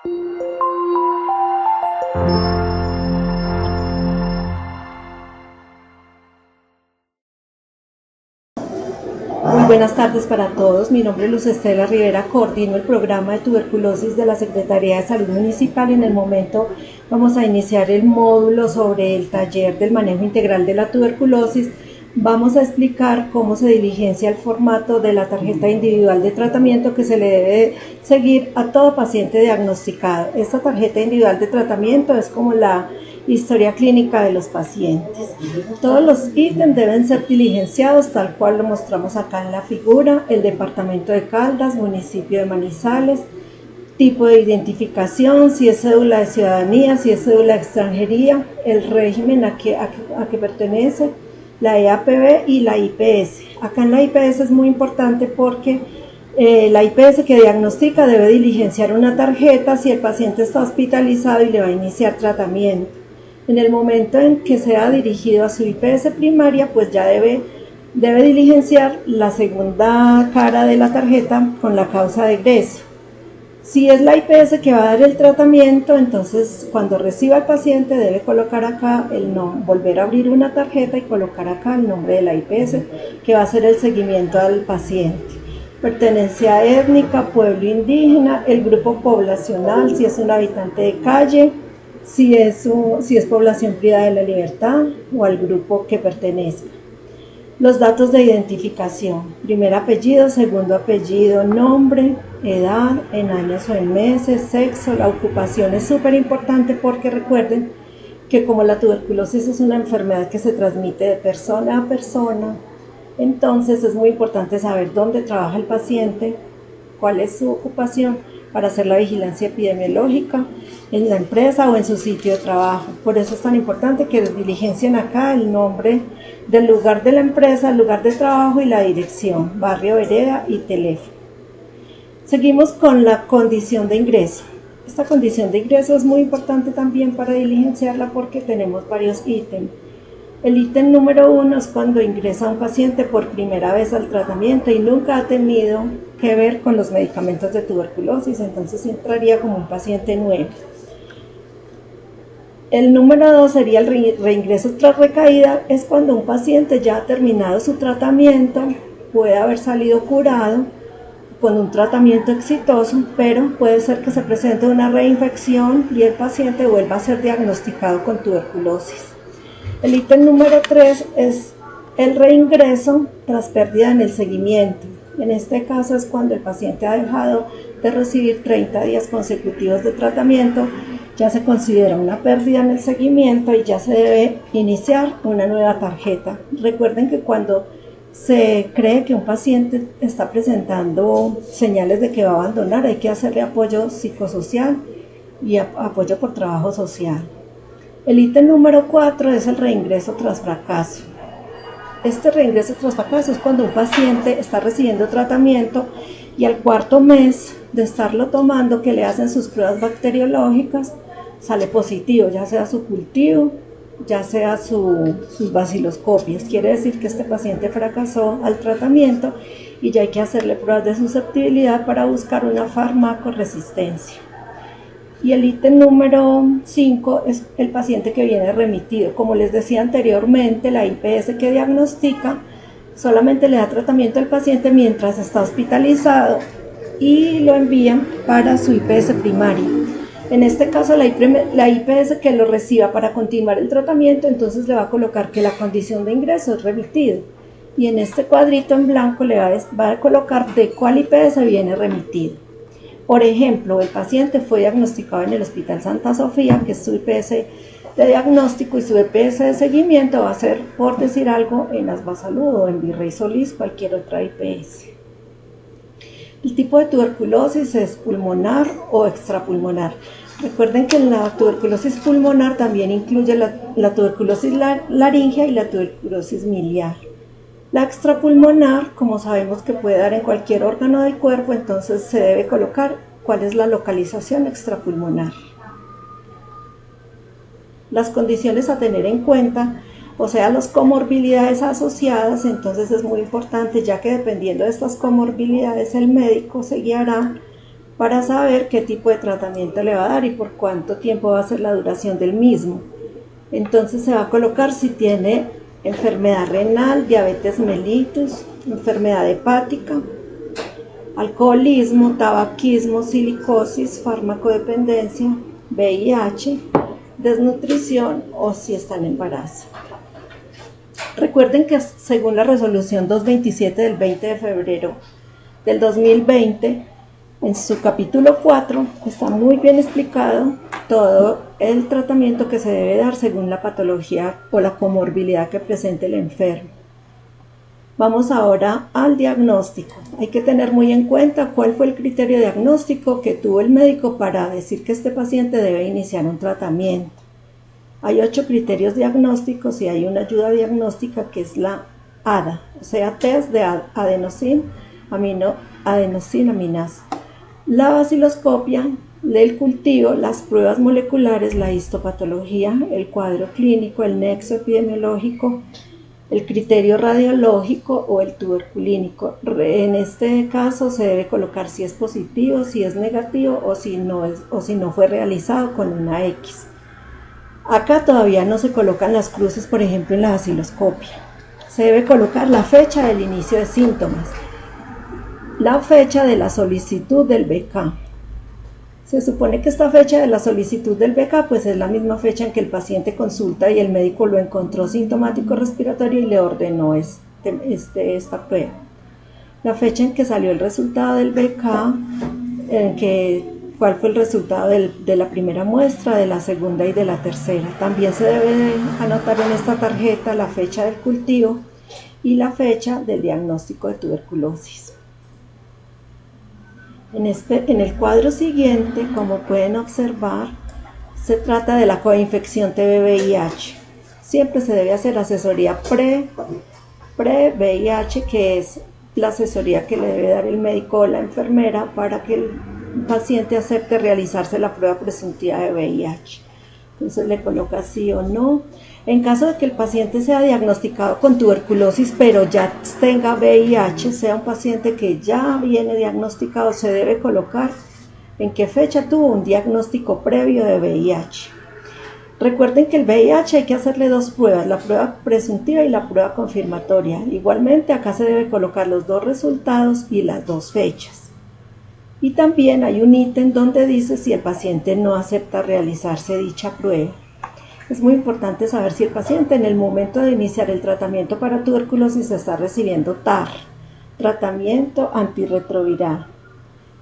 Muy buenas tardes para todos. Mi nombre es Luz Estela Rivera, coordino el programa de tuberculosis de la Secretaría de Salud Municipal. En el momento vamos a iniciar el módulo sobre el taller del manejo integral de la tuberculosis. Vamos a explicar cómo se diligencia el formato de la tarjeta individual de tratamiento que se le debe seguir a todo paciente diagnosticado. Esta tarjeta individual de tratamiento es como la historia clínica de los pacientes. Todos los ítems deben ser diligenciados tal cual lo mostramos acá en la figura: el departamento de Caldas, municipio de Manizales, tipo de identificación, si es cédula de ciudadanía, si es cédula de extranjería, el régimen a que pertenece, la EAPB y la IPS. Acá en la IPS es muy importante porque la IPS que diagnostica debe diligenciar una tarjeta si el paciente está hospitalizado y le va a iniciar tratamiento. En el momento en que sea dirigido a su IPS primaria, pues ya debe diligenciar la segunda cara de la tarjeta con la causa de egreso. Si es la IPS que va a dar el tratamiento, entonces cuando reciba el paciente debe colocar acá el nombre, volver a abrir una tarjeta y colocar acá el nombre de la IPS que va a hacer el seguimiento al paciente. Pertenencia étnica, pueblo indígena, el grupo poblacional, si es un habitante de calle, si es población privada de la libertad o al grupo que pertenezca. Los datos de identificación: primer apellido, segundo apellido, nombre, edad, en años o en meses, sexo. La ocupación es súper importante porque recuerden que como la tuberculosis es una enfermedad que se transmite de persona a persona, entonces es muy importante saber dónde trabaja el paciente, cuál es su ocupación, para hacer la vigilancia epidemiológica en la empresa o en su sitio de trabajo. Por eso es tan importante que diligencien acá el nombre del lugar de la empresa, el lugar de trabajo y la dirección, barrio, vereda y teléfono. Seguimos con la condición de ingreso. Esta condición de ingreso es muy importante también para diligenciarla porque tenemos varios ítems. El ítem número 1 es cuando ingresa un paciente por primera vez al tratamiento y nunca ha tenido que ver con los medicamentos de tuberculosis, entonces entraría como un paciente nuevo. El número 2 sería el reingreso tras recaída, es cuando un paciente ya ha terminado su tratamiento, puede haber salido curado con un tratamiento exitoso, pero puede ser que se presente una reinfección y el paciente vuelva a ser diagnosticado con tuberculosis. El ítem número 3 es el reingreso tras pérdida en el seguimiento. En este caso es cuando el paciente ha dejado de recibir 30 días consecutivos de tratamiento, ya se considera una pérdida en el seguimiento y ya se debe iniciar una nueva tarjeta. Recuerden que cuando se cree que un paciente está presentando señales de que va a abandonar, hay que hacerle apoyo psicosocial y apoyo por trabajo social. El ítem número 4 es el reingreso tras fracaso. Este reingreso tras fracaso es cuando un paciente está recibiendo tratamiento y al cuarto mes de estarlo tomando, que le hacen sus pruebas bacteriológicas, sale positivo, ya sea su cultivo, ya sea sus baciloscopias. Quiere decir que este paciente fracasó al tratamiento y ya hay que hacerle pruebas de susceptibilidad para buscar una farmacoresistencia. Y el ítem número 5 es el paciente que viene remitido. Como les decía anteriormente, la IPS que diagnostica solamente le da tratamiento al paciente mientras está hospitalizado y lo envían para su IPS primaria. En este caso, la IPS que lo reciba para continuar el tratamiento, entonces le va a colocar que la condición de ingreso es remitido. Y en este cuadrito en blanco le va a colocar de cuál IPS viene remitido. Por ejemplo, el paciente fue diagnosticado en el Hospital Santa Sofía, que es su IPS de diagnóstico, y su IPS de seguimiento va a ser, por decir algo, en Asbasalud o en Virrey Solís, cualquier otra IPS. El tipo de tuberculosis es pulmonar o extrapulmonar. Recuerden que la tuberculosis pulmonar también incluye la tuberculosis laringea y la tuberculosis miliar. La extrapulmonar, como sabemos que puede dar en cualquier órgano del cuerpo, entonces se debe colocar cuál es la localización extrapulmonar. Las condiciones a tener en cuenta, o sea, las comorbilidades asociadas, entonces es muy importante, ya que dependiendo de estas comorbilidades el médico se guiará para saber qué tipo de tratamiento le va a dar y por cuánto tiempo va a ser la duración del mismo. Entonces se va a colocar si tiene enfermedad renal, diabetes mellitus, enfermedad hepática, alcoholismo, tabaquismo, silicosis, farmacodependencia, VIH, desnutrición o si está en embarazo. Recuerden que según la resolución 227 del 20 de febrero del 2020, en su capítulo 4 está muy bien explicado todo el tratamiento que se debe dar según la patología o la comorbilidad que presente el enfermo. Vamos ahora al diagnóstico. Hay que tener muy en cuenta cuál fue el criterio diagnóstico que tuvo el médico para decir que este paciente debe iniciar un tratamiento. Hay 8 criterios diagnósticos y hay una ayuda diagnóstica que es la ADA, o sea, test de adenosinaminasa. La vaciloscopia, el cultivo, las pruebas moleculares, la histopatología, el cuadro clínico, el nexo epidemiológico, el criterio radiológico o el tuberculínico. En este caso se debe colocar si es positivo, si es negativo o si no fue realizado con una X. Acá todavía no se colocan las cruces, por ejemplo, en la vaciloscopia. Se debe colocar la fecha del inicio de síntomas, la fecha de la solicitud del BK. Se supone que esta fecha de la solicitud del BK pues es la misma fecha en que el paciente consulta y el médico lo encontró sintomático respiratorio y le ordenó esta prueba. La fecha en que salió el resultado del BK, cuál fue el resultado de la primera muestra, de la segunda y de la tercera. También se debe anotar en esta tarjeta la fecha del cultivo y la fecha del diagnóstico de tuberculosis. En el cuadro siguiente, como pueden observar, se trata de la coinfección TB-VIH. Siempre se debe hacer asesoría pre-VIH, que es la asesoría que le debe dar el médico o la enfermera para que el paciente acepte realizarse la prueba presuntiva de VIH. Entonces le coloca sí o no. En caso de que el paciente sea diagnosticado con tuberculosis pero ya tenga VIH, sea un paciente que ya viene diagnosticado, se debe colocar en qué fecha tuvo un diagnóstico previo de VIH. Recuerden que el VIH hay que hacerle 2 pruebas, la prueba presuntiva y la prueba confirmatoria. Igualmente acá se debe colocar los 2 resultados y las 2 fechas. Y también hay un ítem donde dice si el paciente no acepta realizarse dicha prueba. Es muy importante saber si el paciente en el momento de iniciar el tratamiento para tuberculosis está recibiendo TAR, tratamiento antirretroviral,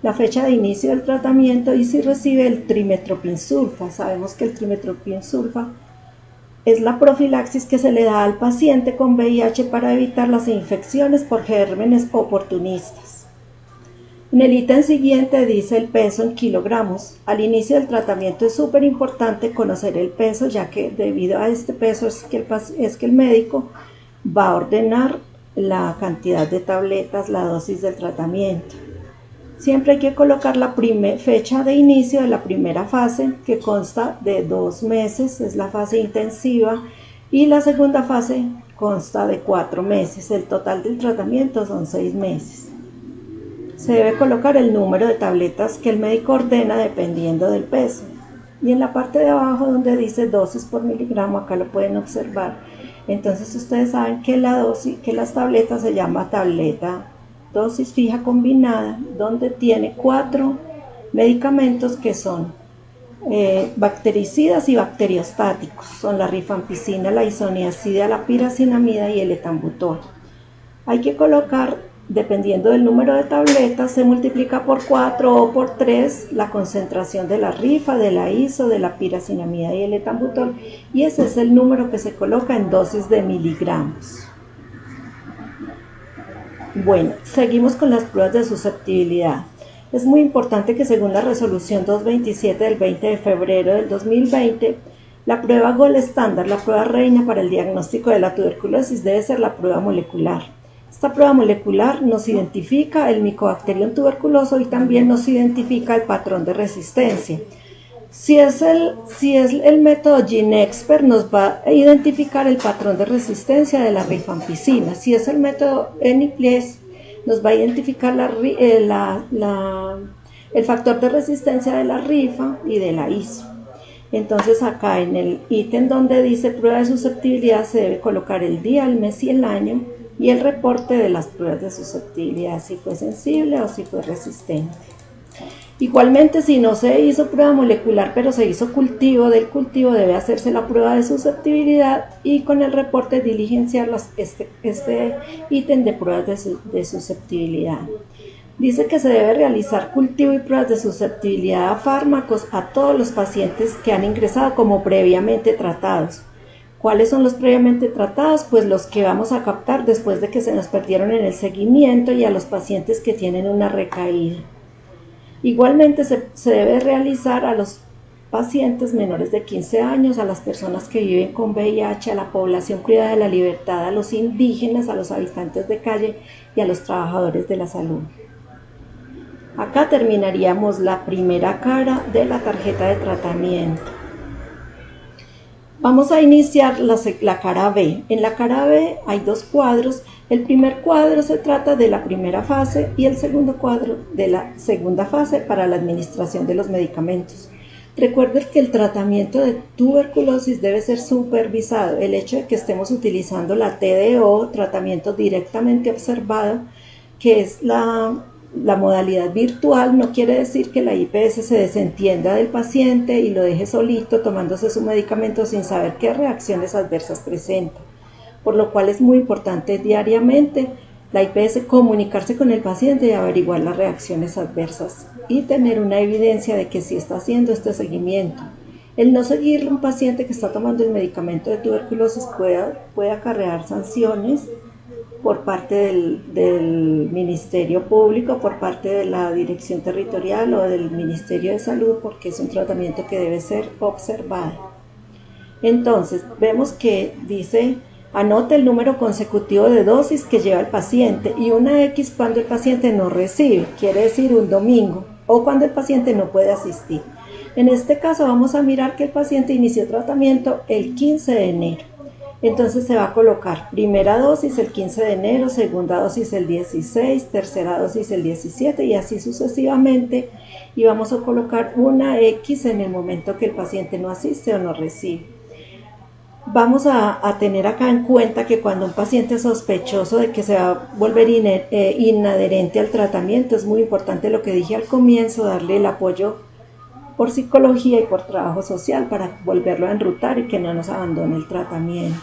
la fecha de inicio del tratamiento y si recibe el trimethoprim-sulfa. Sabemos que el trimethoprim-sulfa es la profilaxis que se le da al paciente con VIH para evitar las infecciones por gérmenes oportunistas. En el ítem siguiente dice el peso en kilogramos. Al inicio del tratamiento es súper importante conocer el peso, ya que debido a este peso es que el médico va a ordenar la cantidad de tabletas, la dosis del tratamiento. Siempre hay que colocar la fecha de inicio de la primera fase, que consta de 2 meses, es la fase intensiva, y la segunda fase consta de 4 meses. El total del tratamiento son 6 meses. Se debe colocar el número de tabletas que el médico ordena dependiendo del peso. Y en la parte de abajo donde dice dosis por miligramo, acá lo pueden observar. Entonces ustedes saben que las tabletas se llama tableta dosis fija combinada, donde tiene 4 medicamentos que son bactericidas y bacteriostáticos. Son la rifampicina, la isoniazida, la piracinamida y el etambutol. Hay que colocar, dependiendo del número de tabletas, se multiplica por 4 o por 3 la concentración de la rifa, de la iso, de la piracinamida y el etambutol, y ese es el número que se coloca en dosis de miligramos. Bueno, seguimos con las pruebas de susceptibilidad. Es muy importante que según la resolución 227 del 20 de febrero del 2020, la prueba gold estándar, la prueba reina para el diagnóstico de la tuberculosis, debe ser la prueba molecular. Esta prueba molecular nos identifica el Mycobacterium tuberculoso y también nos identifica el patrón de resistencia. Si es el método GeneXpert, nos va a identificar el patrón de resistencia de la rifampicina. Si es el método ENICLES, nos va a identificar el factor de resistencia de la rifa y de la ISO. Entonces acá en el ítem donde dice prueba de susceptibilidad se debe colocar el día, el mes y el año y el reporte de las pruebas de susceptibilidad, si fue sensible o si fue resistente. Igualmente, si no se hizo prueba molecular pero se hizo cultivo, del cultivo debe hacerse la prueba de susceptibilidad y con el reporte diligenciar este ítem de pruebas de susceptibilidad. Dice que se debe realizar cultivo y pruebas de susceptibilidad a fármacos a todos los pacientes que han ingresado como previamente tratados. ¿Cuáles son los previamente tratados? Pues los que vamos a captar después de que se nos perdieron en el seguimiento y a los pacientes que tienen una recaída. Igualmente se debe realizar a los pacientes menores de 15 años, a las personas que viven con VIH, a la población privada de la libertad, a los indígenas, a los habitantes de calle y a los trabajadores de la salud. Acá terminaríamos la primera cara de la tarjeta de tratamiento. Vamos a iniciar la cara B. En la cara B hay dos cuadros. El primer cuadro se trata de la primera fase y el segundo cuadro de la segunda fase para la administración de los medicamentos. Recuerden que el tratamiento de tuberculosis debe ser supervisado. El hecho de que estemos utilizando la TDO, tratamiento directamente observado, que es la modalidad virtual, no quiere decir que la IPS se desentienda del paciente y lo deje solito tomándose su medicamento sin saber qué reacciones adversas presenta. Por lo cual es muy importante diariamente la IPS comunicarse con el paciente y averiguar las reacciones adversas y tener una evidencia de que sí está haciendo este seguimiento. El no seguir a un paciente que está tomando el medicamento de tuberculosis puede acarrear sanciones por parte del Ministerio Público, por parte de la Dirección Territorial o del Ministerio de Salud, porque es un tratamiento que debe ser observado. Entonces, vemos que dice, anote el número consecutivo de dosis que lleva el paciente y una X cuando el paciente no recibe, quiere decir un domingo, o cuando el paciente no puede asistir. En este caso vamos a mirar que el paciente inició tratamiento el 15 de enero. Entonces se va a colocar primera dosis el 15 de enero, segunda dosis el 16, tercera dosis el 17 y así sucesivamente. Y vamos a colocar una X en el momento que el paciente no asiste o no recibe. Vamos a tener acá en cuenta que cuando un paciente es sospechoso de que se va a volver inadherente al tratamiento, es muy importante lo que dije al comienzo, darle el apoyo por psicología y por trabajo social para volverlo a enrutar y que no nos abandone el tratamiento.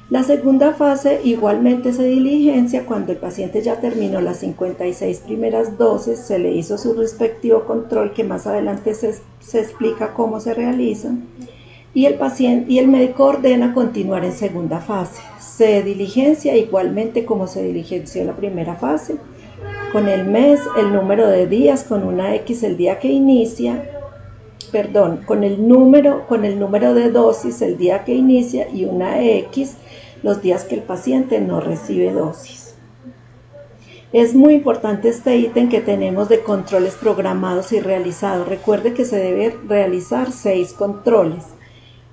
La segunda fase igualmente se diligencia cuando el paciente ya terminó las 56 primeras dosis, se le hizo su respectivo control que más adelante se explica cómo se realiza y el médico ordena continuar en segunda fase. Se diligencia igualmente como se diligenció la primera fase, con el mes, el número de días, con una X el día que inicia, con el número de dosis el día que inicia y una X los días que el paciente no recibe dosis. Es muy importante este ítem que tenemos de controles programados y realizados. Recuerde que se debe realizar 6 controles.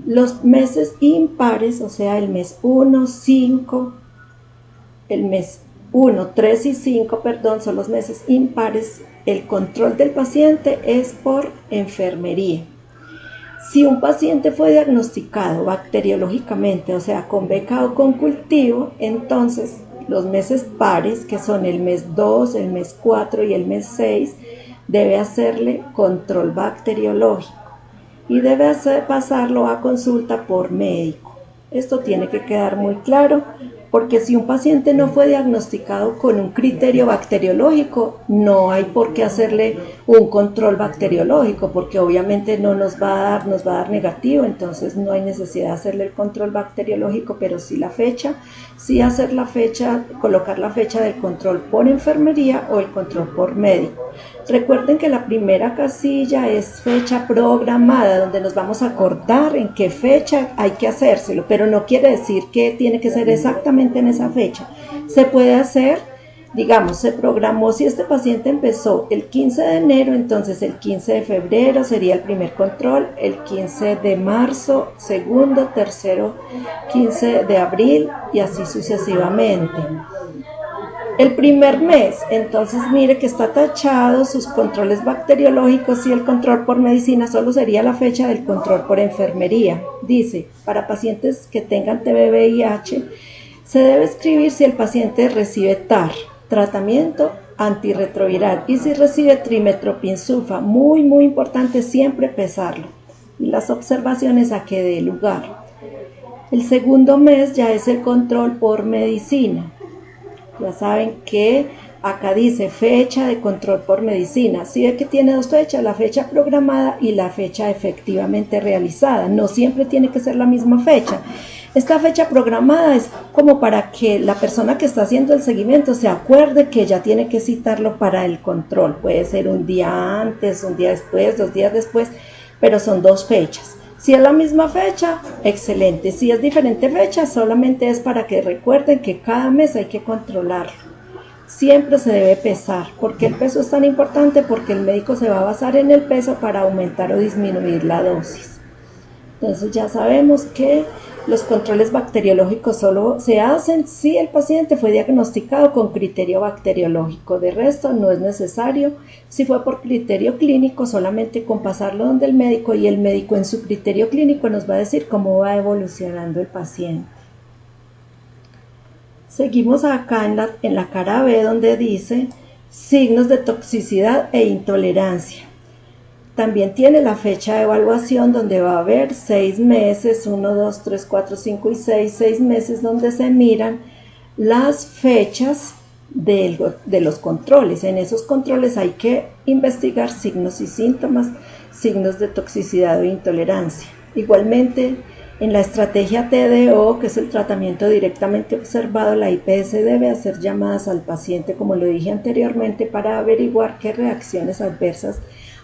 Los meses impares, o sea, el mes 1, 5, el mes 1, 3 y 5, son los meses impares. El control del paciente es por enfermería. Si un paciente fue diagnosticado bacteriológicamente, o sea, con beca o con cultivo, entonces los meses pares, que son el mes 2, el mes 4 y el mes 6, debe hacerle control bacteriológico y debe pasarlo a consulta por médico. Esto tiene que quedar muy claro, porque si un paciente no fue diagnosticado con un criterio bacteriológico, no hay por qué hacerle un control bacteriológico, porque obviamente no nos va a dar negativo, entonces no hay necesidad de hacerle el control bacteriológico, pero sí la fecha, sí hacer la fecha, colocar la fecha del control por enfermería o el control por médico. Recuerden que la primera casilla es fecha programada, donde nos vamos a acordar en qué fecha hay que hacérselo, pero no quiere decir que tiene que ser exactamente en esa fecha. Se puede hacer, digamos, se programó, si este paciente empezó el 15 de enero, entonces el 15 de febrero sería el primer control, el 15 de marzo, segundo, tercero, 15 de abril y así sucesivamente. El primer mes, entonces mire que está tachado sus controles bacteriológicos y el control por medicina solo sería la fecha del control por enfermería. Dice, para pacientes que tengan TB-VIH, se debe escribir si el paciente recibe TAR, tratamiento antirretroviral, y si recibe trimetoprim sulfa. Muy importante siempre pesarlo. Y las observaciones a que dé lugar. El segundo mes ya es el control por medicina. Ya saben que acá dice fecha de control por medicina. Si ve que tiene dos fechas, la fecha programada y la fecha efectivamente realizada. No siempre tiene que ser la misma fecha. Esta fecha programada es como para que la persona que está haciendo el seguimiento se acuerde que ya tiene que citarlo para el control. Puede ser un día antes, un día después, 2 días después, pero son 2 fechas. Si es la misma fecha, excelente. Si es diferente fecha, solamente es para que recuerden que cada mes hay que controlarlo. Siempre se debe pesar. ¿Por qué el peso es tan importante? Porque el médico se va a basar en el peso para aumentar o disminuir la dosis. Entonces ya sabemos que los controles bacteriológicos solo se hacen si el paciente fue diagnosticado con criterio bacteriológico. De resto no es necesario. Si fue por criterio clínico, solamente con pasarlo donde el médico, y el médico en su criterio clínico nos va a decir cómo va evolucionando el paciente. Seguimos acá en la cara B, donde dice signos de toxicidad e intolerancia. También tiene la fecha de evaluación, donde va a haber 6 meses, 1, 2, 3, 4, 5 y 6 meses, donde se miran las fechas de los controles. En esos controles hay que investigar signos y síntomas, signos de toxicidad o intolerancia. Igualmente, en la estrategia TDO, que es el tratamiento directamente observado, la IPS debe hacer llamadas al paciente, como lo dije anteriormente, para averiguar qué reacciones adversas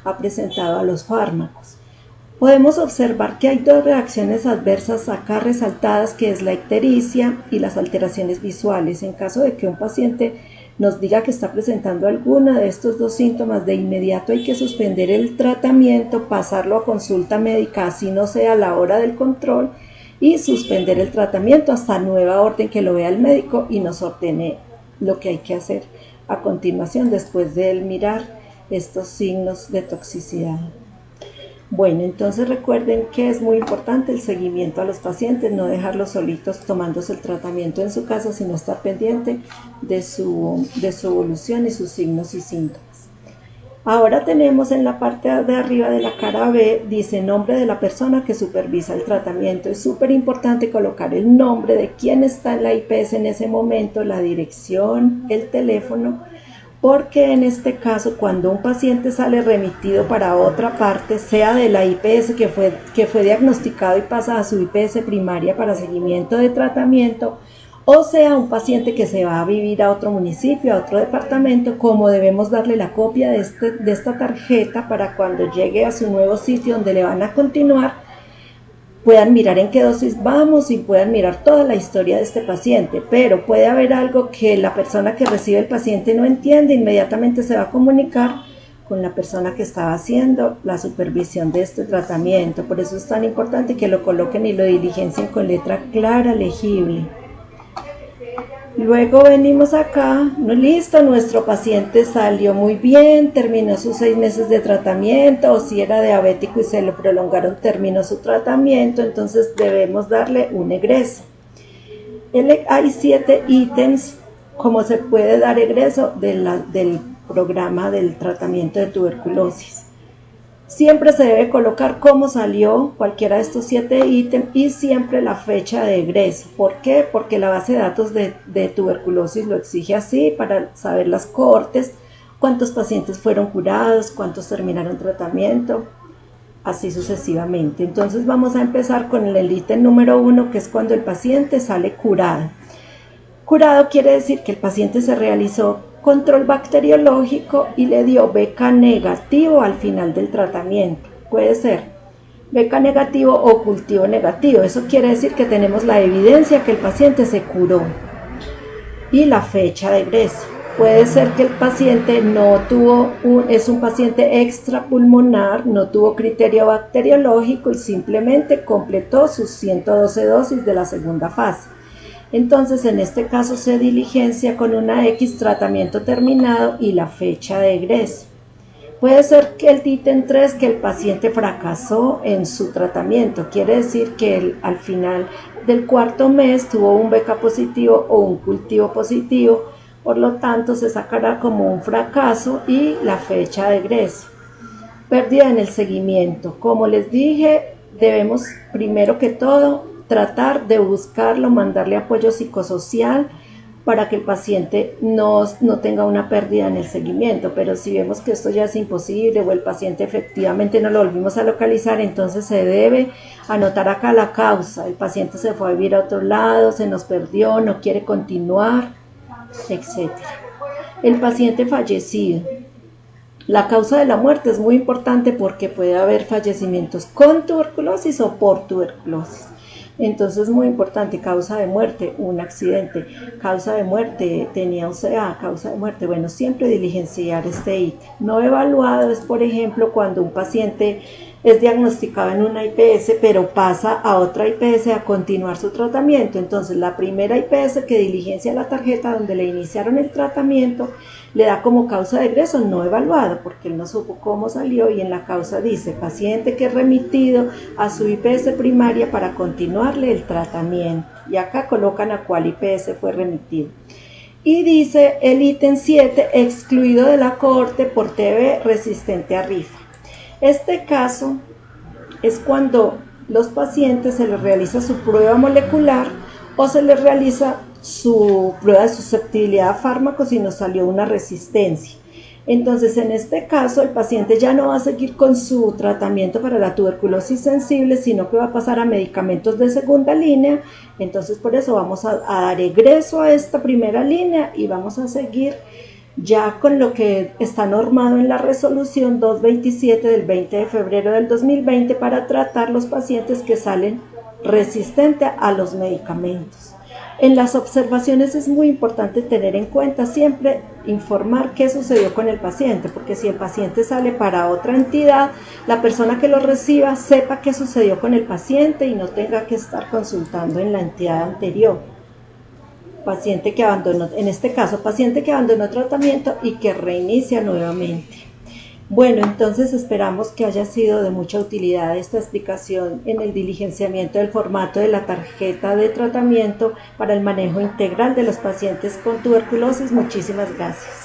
ha presentado a los fármacos. Podemos observar que hay 2 reacciones adversas acá resaltadas, que es la ictericia y las alteraciones visuales. En caso de que un paciente nos diga que está presentando alguna de estos 2 síntomas, de inmediato hay que suspender el tratamiento, pasarlo a consulta médica, así no sea la hora del control, y suspender el tratamiento hasta nueva orden que lo vea el médico y nos ordene lo que hay que hacer a continuación después de él mirar estos signos de toxicidad. Bueno, entonces recuerden que es muy importante el seguimiento a los pacientes, no dejarlos solitos tomándose el tratamiento en su casa, sino estar pendiente de su evolución y sus signos y síntomas. Ahora tenemos en la parte de arriba de la cara B, dice nombre de la persona que supervisa el tratamiento. Es súper importante colocar el nombre de quién está en la IPS en ese momento, la dirección, el teléfono, porque en este caso, cuando un paciente sale remitido para otra parte, sea de la IPS que fue diagnosticado y pasa a su IPS primaria para seguimiento de tratamiento, o sea un paciente que se va a vivir a otro municipio, a otro departamento, como debemos darle la copia de esta tarjeta para cuando llegue a su nuevo sitio donde le van a continuar, puedan mirar en qué dosis vamos y puedan mirar toda la historia de este paciente. Pero puede haber algo que la persona que recibe el paciente no entiende, inmediatamente se va a comunicar con la persona que estaba haciendo la supervisión de este tratamiento. Por eso es tan importante que lo coloquen y lo diligencien con letra clara, legible. Luego venimos acá, listo, nuestro paciente salió muy bien, terminó sus 6 meses de tratamiento, o si era diabético y se le prolongaron, terminó su tratamiento, entonces debemos darle un egreso. Hay 7 ítems como se puede dar egreso del programa del tratamiento de tuberculosis. Siempre se debe colocar cómo salió cualquiera de estos 7 ítems y siempre la fecha de egreso. ¿Por qué? Porque la base de datos de tuberculosis lo exige así, para saber las cohortes, cuántos pacientes fueron curados, cuántos terminaron tratamiento, así sucesivamente. Entonces vamos a empezar con el ítem número 1, que es cuando el paciente sale curado. Curado quiere decir que el paciente se realizó control bacteriológico y le dio BK negativo al final del tratamiento. Puede ser BK negativo o cultivo negativo. Eso quiere decir que tenemos la evidencia que el paciente se curó. Y la fecha de egreso. Puede ser que el paciente es un paciente extrapulmonar, no tuvo criterio bacteriológico y simplemente completó sus 112 dosis de la segunda fase. Entonces, en este caso se diligencia con una X tratamiento terminado y la fecha de egreso. Puede ser que el ítem 3, que el paciente fracasó en su tratamiento, quiere decir que al final del cuarto mes tuvo un BK positivo o un cultivo positivo, por lo tanto se sacará como un fracaso y la fecha de egreso. Pérdida en el seguimiento. Como les dije, debemos primero que todo tratar de buscarlo, mandarle apoyo psicosocial para que el paciente no tenga una pérdida en el seguimiento, pero si vemos que esto ya es imposible o el paciente efectivamente no lo volvimos a localizar, entonces se debe anotar acá la causa. El paciente se fue a vivir a otro lado, se nos perdió, no quiere continuar, etc. El paciente fallecido. La causa de la muerte es muy importante porque puede haber fallecimientos con tuberculosis o por tuberculosis. Entonces es muy importante, causa de muerte, un accidente, causa de muerte, tenía UCA, causa de muerte, bueno, siempre diligenciar este ítem. No evaluado es, por ejemplo, cuando un paciente es diagnosticado en una IPS, pero pasa a otra IPS a continuar su tratamiento. Entonces la primera IPS que diligencia la tarjeta donde le iniciaron el tratamiento, le da como causa de egreso no evaluado, porque él no supo cómo salió, y en la causa dice paciente que es remitido a su IPS primaria para continuarle el tratamiento, y acá colocan a cuál IPS fue remitido. Y dice el ítem 7, excluido de la cohorte por TB resistente a rifa. Este caso es cuando los pacientes se les realiza su prueba molecular o se les realiza su prueba de susceptibilidad a fármacos y nos salió una resistencia. Entonces, en este caso, el paciente ya no va a seguir con su tratamiento para la tuberculosis sensible, sino que va a pasar a medicamentos de segunda línea. Entonces, por eso vamos a dar egreso a esta primera línea y vamos a seguir ya con lo que está normado en la resolución 227 del 20 de febrero del 2020 para tratar los pacientes que salen resistentes a los medicamentos. En las observaciones es muy importante tener en cuenta siempre informar qué sucedió con el paciente, porque si el paciente sale para otra entidad, la persona que lo reciba sepa qué sucedió con el paciente y no tenga que estar consultando en la entidad anterior. Paciente que abandonó, en este caso, paciente que abandonó tratamiento y que reinicia nuevamente. Bueno, entonces esperamos que haya sido de mucha utilidad esta explicación en el diligenciamiento del formato de la tarjeta de tratamiento para el manejo integral de los pacientes con tuberculosis. Muchísimas gracias.